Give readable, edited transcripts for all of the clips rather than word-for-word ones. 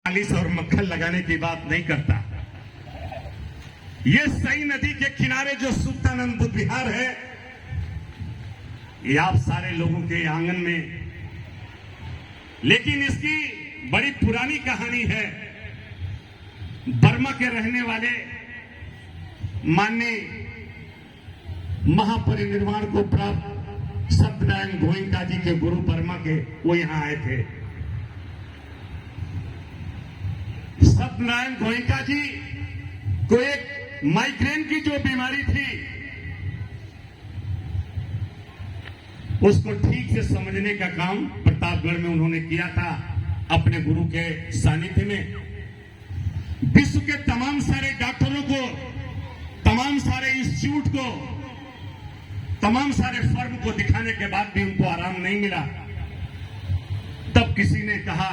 मालिश और मक्खन लगाने की बात नहीं करता। ये सई नदी के किनारे जो सुल्तानंद बुद्ध विहार है, ये आप सारे लोगों के आंगन में, लेकिन इसकी बड़ी पुरानी कहानी है। बर्मा के रहने वाले माननीय महापरिनिर्वाण को प्राप्त सत्यनारायण गोयनका जी के गुरु बर्मा के, वो यहां आए थे। सत्यनारायण गोयनका जी को एक माइग्रेन की जो बीमारी थी, उसको ठीक से समझने का काम प्रतापगढ़ में उन्होंने किया था अपने गुरु के सानिध्य में। विश्व के तमाम सारे डॉक्टरों को, तमाम सारे इंस्टीट्यूट को, तमाम सारे फर्म को दिखाने के बाद भी उनको आराम नहीं मिला। तब किसी ने कहा,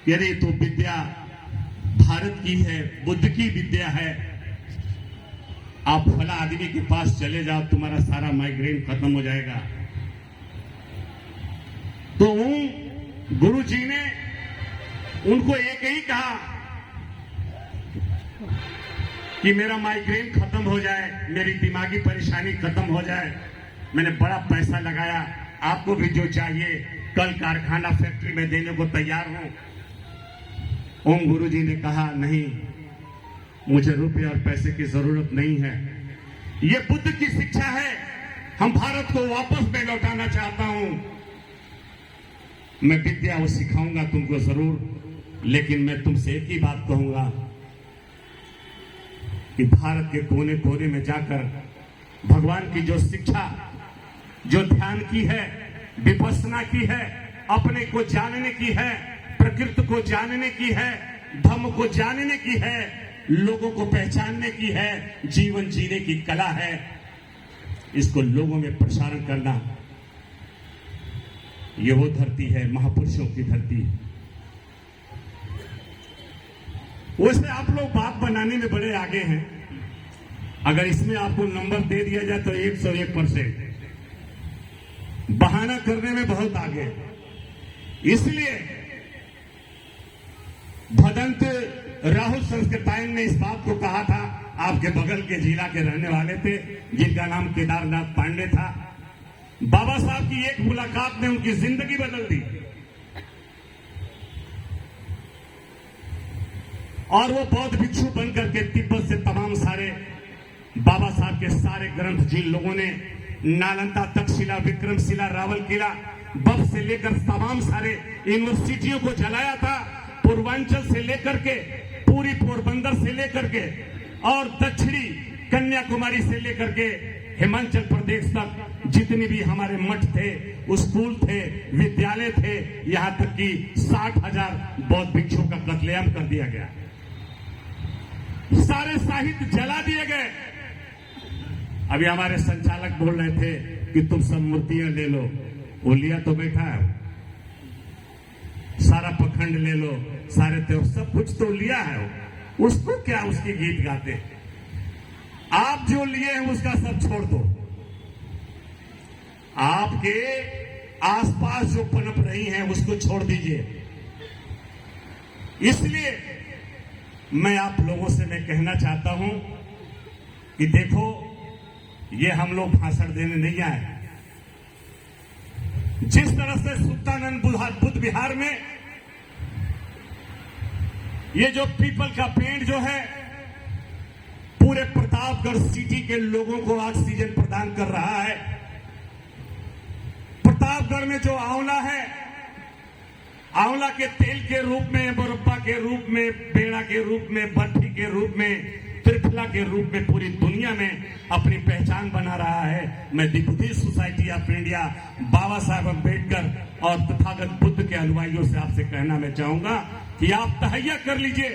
अरे तो विद्या भारत की है, बुद्ध की विद्या है, आप फला आदमी के पास चले जाओ, तुम्हारा सारा माइग्रेन खत्म हो जाएगा। तो गुरु जी ने उनको एक ही कहा कि मेरा माइग्रेन खत्म हो जाए, मेरी दिमागी परेशानी खत्म हो जाए। मैंने बड़ा पैसा लगाया, आपको भी जो चाहिए कल कारखाना फैक्ट्री में देने को तैयार हूं। ओम गुरु जी ने कहा, नहीं, मुझे रुपये और पैसे की जरूरत नहीं है। ये बुद्ध की शिक्षा है, हम भारत को वापस में लौटाना चाहता हूं। मैं विद्या वो सिखाऊंगा तुमको जरूर, लेकिन मैं तुमसे एक ही बात कहूंगा कि भारत के कोने कोने में जाकर भगवान की जो शिक्षा, जो ध्यान की है, विपස්සना की है, अपने को जानने की है, प्रकृति को जानने की है, धम्म को जानने की है, लोगों को पहचानने की है, जीवन जीने की कला है, इसको लोगों में प्रसारण करना, ये वो धरती है, महापुरुषों की धरती। वैसे आप लोग बात बनाने में बड़े आगे हैं। अगर इसमें आपको नंबर दे दिया जाए तो 101%, बहाना करने में बहुत आगे। इसलिए भदंत राहुल संस्कृतायन ने इस बात को कहा था, आपके बगल के जिला के रहने वाले थे, जिनका नाम केदारनाथ पांडे था। बाबा साहब की एक मुलाकात ने उनकी जिंदगी बदल दी और वो बौद्ध भिक्षु बनकर के तिब्बत से तमाम सारे बाबा साहब के सारे ग्रंथ, जिन लोगों ने नालंदा, तक्षशिला, विक्रमशिला, रावल किला, बब से लेकर तमाम सारे यूनिवर्सिटियों को जलाया था, पूर्वांचल से लेकर के पूरी पोरबंदर से लेकर के और दक्षिणी कन्याकुमारी से लेकर के हिमाचल प्रदेश तक जितने भी हमारे मठ थे, स्कूल थे, विद्यालय थे, यहां तक कि 60,000 बौद्ध भिक्षुओं का कत्लेआम कर दिया गया। सारे साहित्य जला दिए गए। अभी हमारे संचालक बोल रहे थे कि तुम सब मूर्तियां ले लो, वो लिया तो बैठा है, सारा पखंड ले लो, सारे त्यों सब कुछ तो लिया है, उसको क्या उसके गीत गाते। आप जो लिए हैं उसका सब छोड़ दो। आपके आसपास जो पनप रही हैं उसको छोड़ दीजिए। इसलिए मैं आप लोगों से मैं कहना चाहता हूं कि देखो, ये हम लोग भाषण देने नहीं आए। जिस तरह से सुल्तानंद बुद्ध विहार में ये जो पीपल का पेड़ जो है पूरे प्रतापगढ़ सिटी के लोगों को ऑक्सीजन प्रदान कर रहा है। प्रतापगढ़ में जो आंवला है, आंवला के तेल के रूप में, मुरब्बा के रूप में, पेड़ा के रूप में, बर्फी के रूप में, त्रिफला के रूप में पूरी दुनिया में अपनी पहचान बना रहा है। मैं the Buddhist Society of India, Baba Saheb Ambedkar और तथागत बुद्ध के अनुयायियों से आपसे कहना मैं चाहूंगा कि आप तहैया कर लीजिए,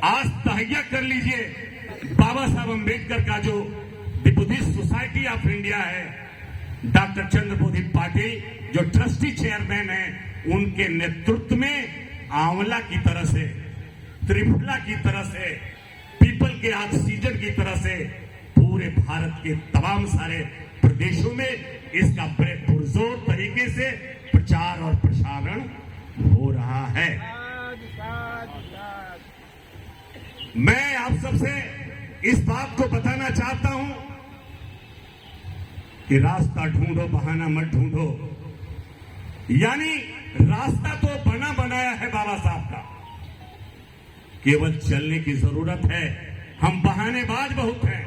आज तहैया कर लीजिए। बाबा साहब अम्बेडकर का जो the Buddhist Society of India है, डॉक्टर चंद्रबोधि पाटिल जो ट्रस्टी चेयरमैन है, उनके नेतृत्व में आंवला की तरह से, त्रिफला की तरह से, पीपल के ऑक्सीजन की तरह से पूरे भारत के तमाम सारे प्रदेशों में इसका बड़े पुरजोर तरीके से प्रचार और प्रसारण हो रहा है। मैं आप सबसे इस बात को बताना चाहता हूं कि रास्ता ढूंढो, बहाना मत ढूंढो। यानी रास्ता तो बना बनाया है बाबा साहब का, केवल चलने की जरूरत है। हम बहानेबाज बहुत हैं।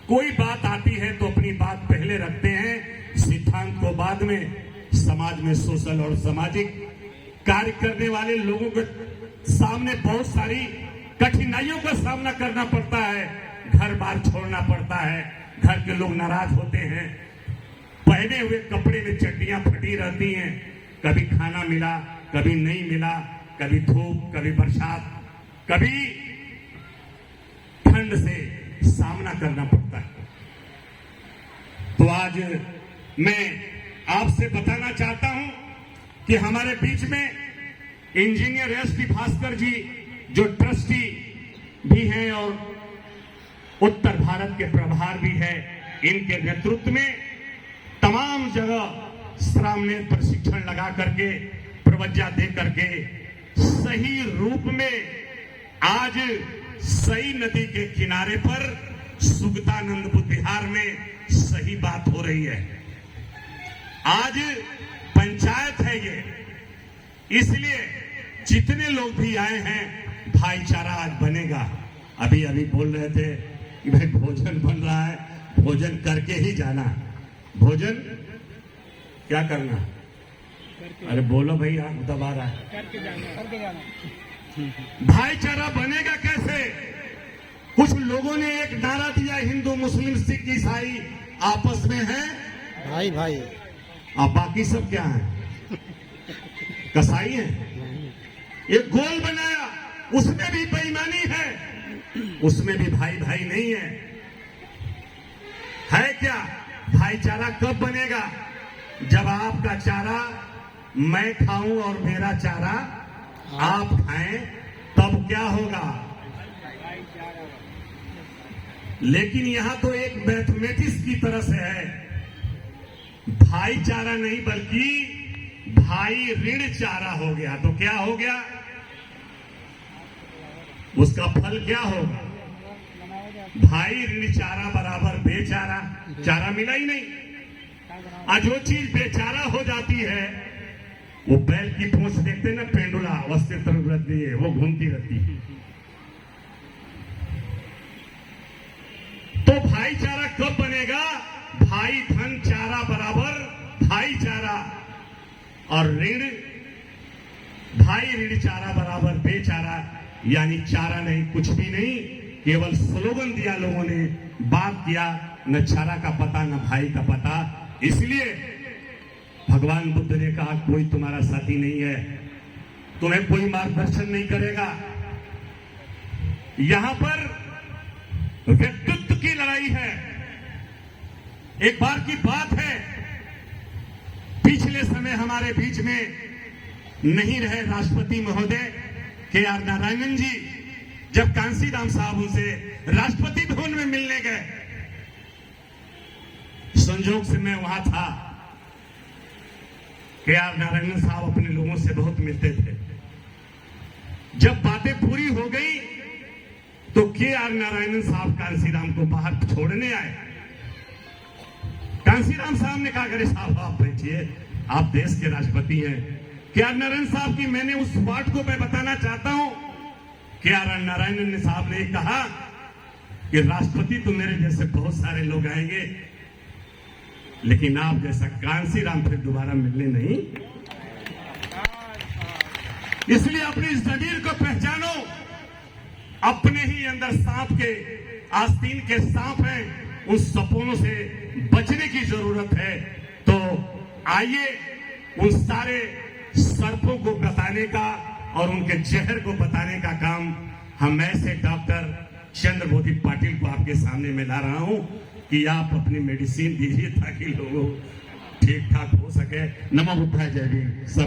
कोई बात आती है तो अपनी बात पहले रखते हैं, सिद्धांत को बाद में। समाज में सोशल और सामाजिक कार्य करने वाले लोगों के सामने बहुत सारी कठिनाइयों का सामना करना पड़ता है। घर बार छोड़ना पड़ता है, घर के लोग नाराज होते हैं, पहने हुए कपड़े में चड्डियां फटी रहती हैं, कभी खाना मिला कभी नहीं मिला, कभी धूप कभी बरसात, कभी ठंड से सामना करना पड़ता है। तो आज मैं आपसे बताना चाहता हूं कि हमारे बीच में इंजीनियर एस.टी. भास्कर जी जो ट्रस्टी भी हैं और उत्तर भारत के प्रभार भी है, इनके नेतृत्व में तमाम जगह श्रामणेर प्रशिक्षण लगा करके, प्रवज्ञा दे करके सही रूप में आज सई नदी के किनारे पर सुगतानंद बुद्ध विहार में सही बात हो रही है। आज पंचायत है ये, इसलिए जितने लोग भी आए हैं भाईचारा आज बनेगा। अभी अभी बोल रहे थे कि भाई भोजन बन रहा है, भोजन करके ही जाना। भोजन क्या करना? अरे बोलो भाई, आप दबा रहा है। करके जाना। भाईचारा बनेगा कैसे? कुछ लोगों ने एक नारा दिया, हिंदू मुस्लिम सिख ईसाई आपस में है भाई भाई, अब बाकी सब क्या है? कसाई हैं। एक गोल बनाया, उसमें भी बेईमानी है, उसमें भी भाई भाई नहीं है क्या? भाईचारा कब बनेगा? जब आपका चारा मैं खाऊं और मेरा चारा आप खाएं, तब क्या होगा? लेकिन यहां तो एक मैथमेटिक्स की तरह से है, भाईचारा नहीं बल्कि भाई ऋण चारा हो गया। तो क्या हो गया? उसका फल क्या होगा? भाई ऋण चारा बराबर बेचारा, चारा मिला ही नहीं। आज जो चीज बेचारा हो जाती है, वो बैल की पूंछ देखते ना, पेंडुला अवस्थित रहती है, वो घूमती रहती है। तो भाईचारा कब बनेगा? भाई धन चारा बराबर भाईचारा, और ऋण भाई ऋण चारा बराबर बेचारा, यानी चारा नहीं, कुछ भी नहीं, केवल स्लोगन दिया लोगों ने, बात किया, न चारा का पता न भाई का पता। इसलिए भगवान बुद्ध ने कहा कोई तुम्हारा साथी नहीं है, तुम्हें कोई मार्गदर्शन नहीं करेगा। यहां पर व्यक्तित्व की लड़ाई है। एक बार की बात है, पिछले समय हमारे बीच में नहीं रहे राष्ट्रपति महोदय के.आर. नारायणन जी, जब कांसीराम साहब उनसे राष्ट्रपति भवन में मिलने गए, संजोग से मैं वहां था। के.आर. नारायणन साहब अपने लोगों से बहुत मिलते थे। जब बातें पूरी हो गई तो के.आर. नारायणन साहब कांसीराम को बाहर छोड़ने आए। कांसीराम साहब ने कहा, अरे साहब आप बैठिए, आप देश के राष्ट्रपति हैं। के.आर. नारायणन साहब की मैंने उस बात को मैं बताना चाहता हूं। के.आर. नारायणन साहब ने कहा कि राष्ट्रपति तो मेरे जैसे बहुत सारे लोग आएंगे, लेकिन आप जैसा कांसीराम फिर दोबारा मिलने नहीं। इसलिए अपनी जमीर को पहचानो। अपने ही अंदर सांप के आस्तीन के सांप हैं, उन सपनों से बचने की जरूरत है। तो आइए उन सारे सर्पों को बताने का और उनके जहर को बताने का काम हम ऐसे डॉक्टर चंद्रबोधी पाटिल को आपके सामने में ला रहा हूं कि आप अपनी मेडिसिन दीजिए ताकि लोगों ठीक ठाक हो सके। नमो बुद्धाय, जय भीम।